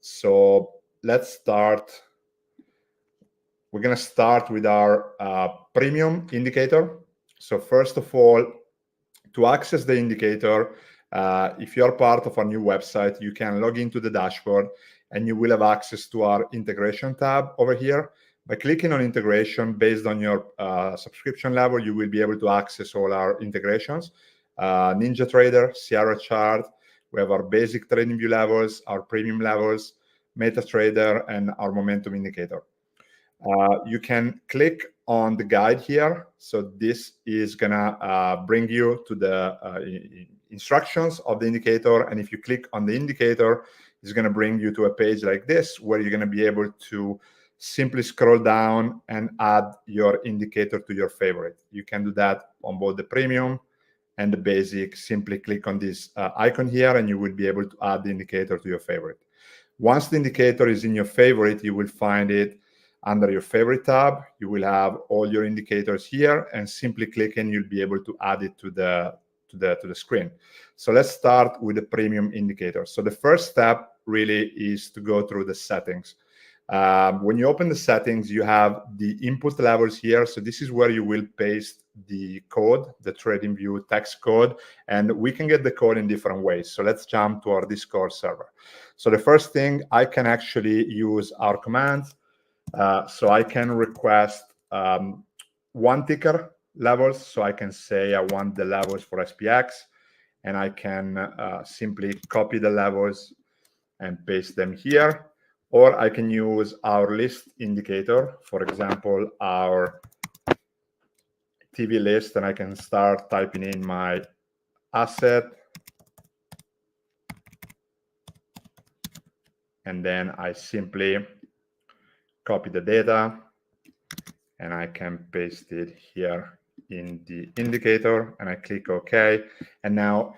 So let's start. We're going to start with our premium indicator. So first of all, to access the indicator, if you're part of our new website, you can log into the dashboard and you will have access to our integration tab over here. By clicking on integration, based on your subscription level, you will be able to access all our integrations. NinjaTrader, Sierra Chart, we have our basic trading view levels, our premium levels, MetaTrader, and our momentum indicator. You can click on the guide here. So this is gonna bring you to the instructions of the indicator. And if you click on the indicator, it's gonna bring you to a page like this, where you're gonna be able to simply scroll down and add your indicator to your favorite. You can do that on both the premium and the basic. Simply click on this icon here and you will be able to add the indicator to your favorite. Once the indicator is in your favorite, you will find it under your favorite tab. You will have all your indicators here, and simply click and you'll be able to add it to the screen. So let's start with the premium indicator. So the first step really is to go through the settings. When you open the settings, you have the input levels here. So this is where you will paste the code, the TradingView text code, and we can get the code in different ways. So let's jump to our Discord server. So the first thing, I can actually use our commands. So I can request one ticker levels. So I can say I want the levels for SPX, and I can simply copy the levels and paste them here. Or I can use our list indicator, for example, our TV list, and I can start typing in my asset. And then I simply copy the data and I can paste it here in the indicator, and I click OK. And now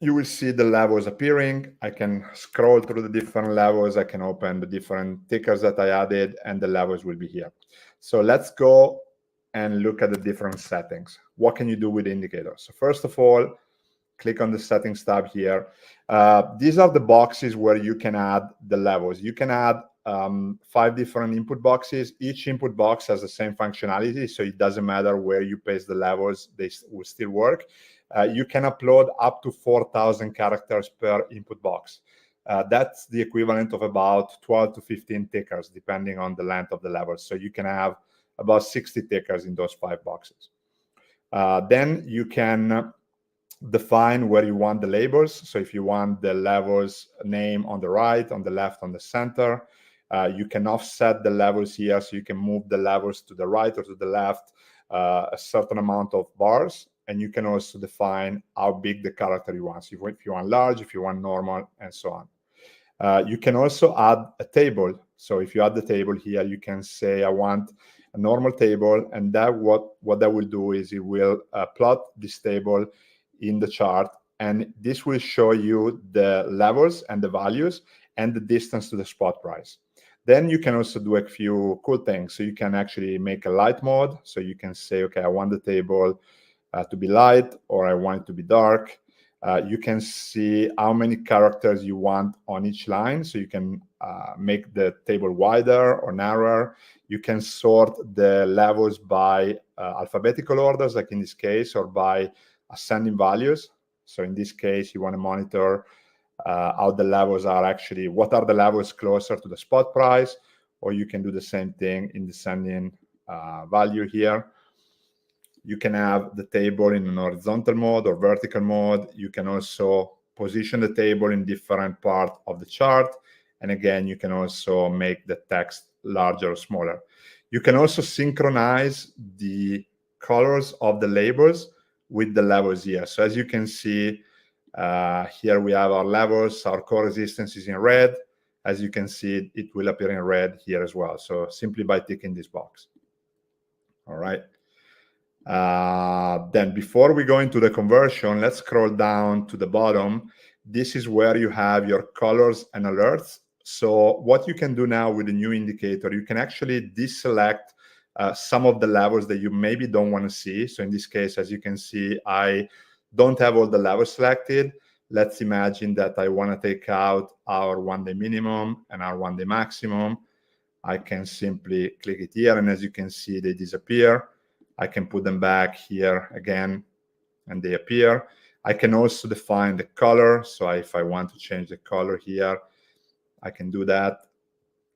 you will see the levels appearing. I can scroll through the different levels. I can open the different tickers that I added, and the levels will be here. So let's go and look at the different settings. What can you do with the indicator? So first of all, click on the settings tab here. These are the boxes where you can add the levels. You can add 5 different input boxes. Each input box has the same functionality, so it doesn't matter where you paste the levels, they will still work. You can upload up to 4,000 characters per input box. That's the equivalent of about 12 to 15 tickers, depending on the length of the levels. So you can have about 60 tickers in those 5 boxes. Then you can define where you want the labels. So if you want the levels name on the right, on the left, on the center, you can offset the levels here. So you can move the levels to the right or to the left, a certain amount of bars. And you can also define how big the character you want. So if you want large, if you want normal, and so on. You can also add a table. So if you add the table here, you can say, I want a normal table. And that what that will do is it will plot this table in the chart. And this will show you the levels and the values and the distance to the spot price. Then you can also do a few cool things. So you can actually make a light mode. So you can say, okay, I want the table to be light, or I want it to be dark. You can see how many characters you want on each line. So you can make the table wider or narrower. You can sort the levels by alphabetical orders, like in this case, or by ascending values. So in this case, you want to monitor how the levels are actually, what are the levels closer to the spot price, or you can do the same thing in descending value here. You can have the table in an horizontal mode or vertical mode. You can also position the table in different parts of the chart. And again, you can also make the text larger or smaller. You can also synchronize the colors of the labels with the levels here. So as you can see, here we have our levels. Our core resistance is in red. As you can see, it will appear in red here as well. So simply by ticking this box. All right. Then before we go into the conversion, let's scroll down to the bottom. This is where you have your colors and alerts. So what you can do now with the new indicator, you can actually deselect some of the levels that you maybe don't want to see. So in this case, as you can see, I don't have all the levels selected. let's imagine that I want to take out our 1-day minimum and our 1-day maximum. I can simply click it here, and as you can see, they disappear. I can put them back here again, and they appear. I can also define the color. So if I want to change the color here, I can do that.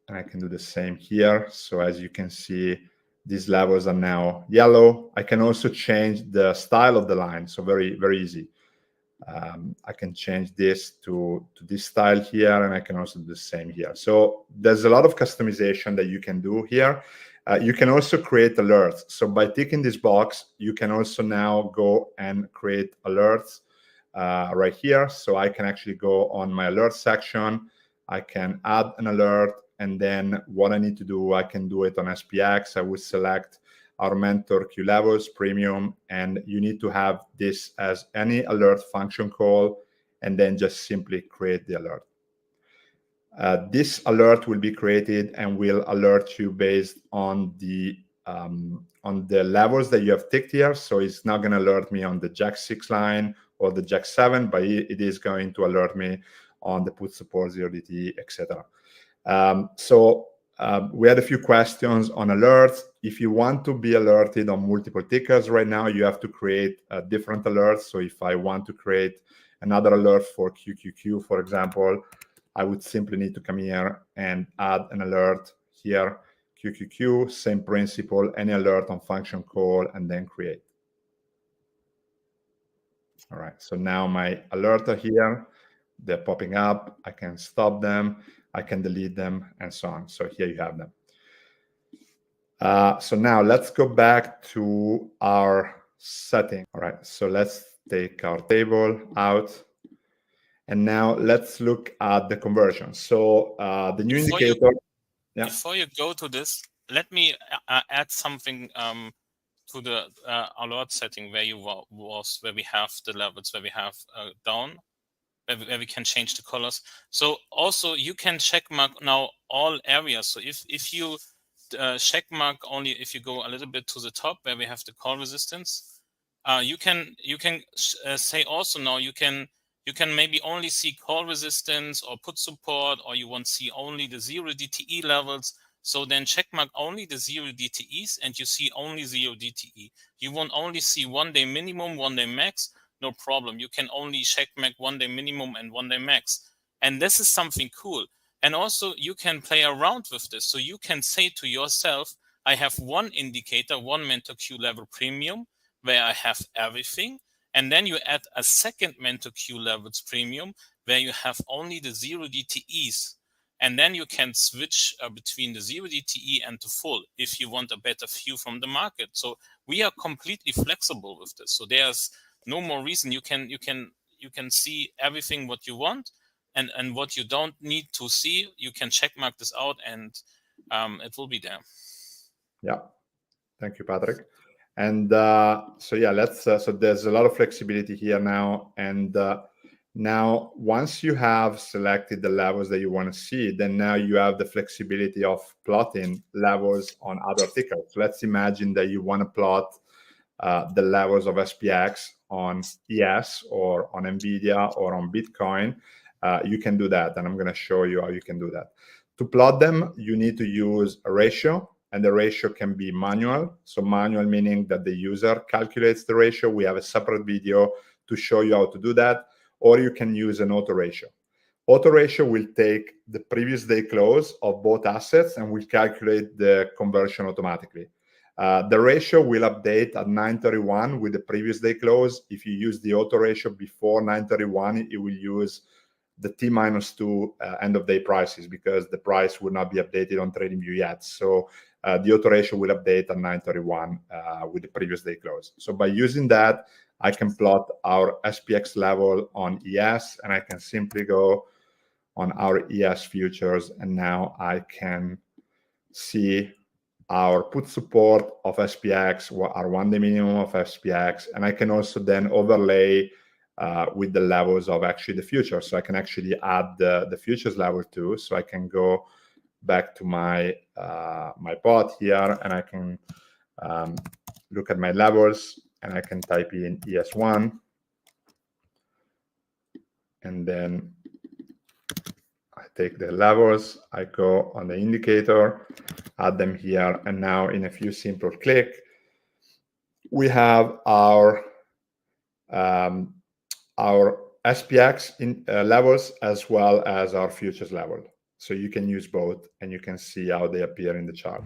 And I can do the same here. So as you can see, these levels are now yellow. I can also change the style of the line. So very, very easy. I can change this to this style here, and I can also do the same here. So there's a lot of customization that you can do here. You can also create alerts. So by ticking this box, you can also now go and create alerts right here. So I can actually go on my alert section. I can add an alert, and then what I need to do, I can do it on SPX. I would select our MenthorQ levels, premium, and you need to have this as any alert function call, and then just simply create the alert. This alert will be created and will alert you based on the levels that you have ticked here. So it's not going to alert me on the Jack 6 line or the Jack 7, but it is going to alert me on the put support 0DT, etc. We had a few questions on alerts. If you want to be alerted on multiple tickers right now, you have to create different alerts. So if I want to create another alert for QQQ, for example, I would simply need to come here and add an alert here, QQQ, same principle, any alert on function call, and then create. All right, so now my alerts are here. They're popping up. I can stop them. I can delete them, and so on. So here you have them. So now let's go back to our setting. All right, so let's take our table out. And now let's look at the conversion. So the new indicator. Before you go to this, let me add something to the alert setting where we have the levels, where we have down, where we can change the colors. So also you can check mark now all areas. So if you check mark only if you go a little bit to the top where we have the call resistance, you can say also now you can maybe only see call resistance or put support, or you want to see only the 0 DTE levels. So then check mark only the 0 DTEs and you see only 0 DTE. You won't only see 1-day minimum, 1-day max. No problem. You can only check mark 1-day minimum and 1-day max. And this is something cool. And also you can play around with this. So you can say to yourself, I have one indicator, one MenthorQ level premium, where I have everything. And then you add a second MenthorQ levels premium where you have only the 0 DTEs. And then you can switch between the 0 DTE and the full if you want a better view from the market. So we are completely flexible with this. So there's no more reason. You can see everything what you want, and what you don't need to see, you can check mark this out, and it will be there. Yeah, thank you, Patrick. And so yeah, let's. So there's a lot of flexibility here now, and now once you have selected the levels that you want to see, then now you have the flexibility of plotting levels on other tickers. So let's imagine that you want to plot the levels of SPX on ES or on NVIDIA or on Bitcoin. You can do that, and I'm going to show you how you can do that. To plot them, you need to use a ratio, and the ratio can be manual. So manual meaning that the user calculates the ratio. We have a separate video to show you how to do that. Or you can use an auto ratio. Auto ratio will take the previous day close of both assets and will calculate the conversion automatically. The ratio will update at 9:31 with the previous day close. If you use the auto ratio before 9:31, it will use the T-2 end of day prices, because the price will not be updated on TradingView yet. So the auto ratio will update at 9:31 with the previous day close. So by using that, I can plot our SPX level on ES, and I can simply go on our ES futures, and now I can see our put support of SPX, our 1-day minimum of SPX, and I can also then overlay with the levels of actually the futures. So I can actually add the futures level too. So I can go back to my my bot here, and I can look at my levels, and I can type in ES1. and then I take the levels, I go on the indicator, add them here, and now in a few simple clicks, we have our SPX levels as well as our futures level. So you can use both and you can see how they appear in the chart.